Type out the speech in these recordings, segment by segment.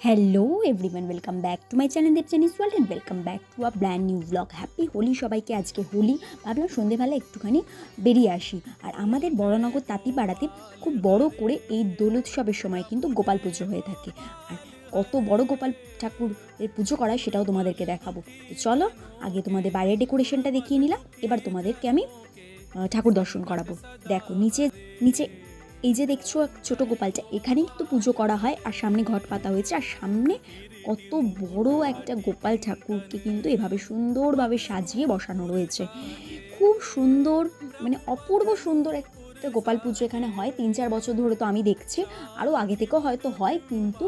Hello everyone, welcome back to my channel Debjani's world and welcome back to a brand new blog. Happy Holi সবাইকে। আজকে হোলি, ভাবলাম সন্ধেবেলা একটুখানি বেরিয়ে আসি। আর আমাদের বড়নগর তাঁতিপাড়াতে খুব বড় করে এই দোল উৎসবের সময় কিন্তু গোপাল পুজো হয়ে থাকে। আর কত বড় গোপাল ঠাকুরের পুজো করা সেটাও তোমাদেরকে দেখাবো। তো চলো, আগে তোমাদের বাইরের ডেকোরেশনটা দেখিয়ে নিলাম, এবার তোমাদেরকে আমি ঠাকুর দর্শন করাবো। দেখো নিচে নিচে এই যে দেখছো ছোট গোপালটা, এখানেই কিন্তু পুজো করা হয়। আর সামনে ঘট পাতা হয়েছে, আর সামনে কত বড় একটা গোপাল ঠাকুরকে কিন্তু এভাবে সুন্দরভাবে সাজিয়ে বসানো রয়েছে। খুব সুন্দর, মানে অপূর্ব সুন্দর একটা গোপাল পুজো এখানে হয়। 3-4 বছর ধরে তো আমি দেখছি, আরও আগে থেকেও হয়তো হয়, কিন্তু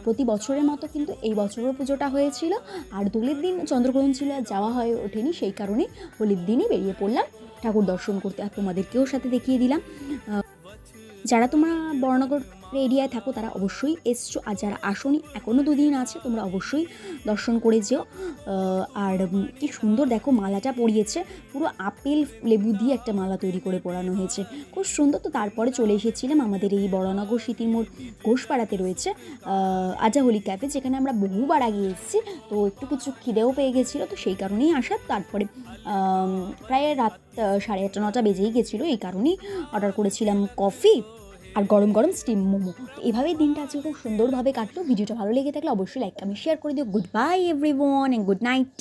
প্রতি বছরের মতো কিন্তু এই বছরও পুজোটা হয়েছিল। আর দোলের দিন চন্দ্রগ্রহণ ছিল, আর যাওয়া হয়ে ওঠেনি, সেই কারণে হোলির দিনই বেরিয়ে পড়লাম ঠাকুর দর্শন করতে। আর তোমাদেরকেও সাথে দেখিয়ে দিলাম। যারা তোমরা বড়নগর এরিয়ায় থাকো তারা অবশ্যই এসছো, আর যারা আসোনি এখনও 2 দিন আছে, তোমরা অবশ্যই দর্শন করে যেও। আর কি সুন্দর দেখো মালাটা পরিয়েছে, পুরো আপেল লেবু দিয়ে একটা মালা তৈরি করে পরানো হয়েছে, খুব সুন্দর। তো তারপরে চলে এসেছিলাম আমাদের এই বড়নগর স্মৃতির মোড় ঘোষপাড়াতে রয়েছে আজা হোলি ক্যাফে, যেখানে আমরা বহুবার আগে এসেছি। তো একটু কিছু খিদেও পেয়ে গেছিলো, তো সেই কারণেই আসার। তারপরে প্রায় রাত 8:30-9টা বেজেই গেছিলো, এই কারণেই অর্ডার করেছিলাম কফি আর গরম গরম স্টিম মোমো। তো এভাবেই দিনটা আজকে খুব সুন্দরভাবে কাটলো। ভিডিওটা ভালো লেগে থাকলে অবশ্যই লাইক, কমেন্ট, শেয়ার করে দিও। Good bye everyone and good night.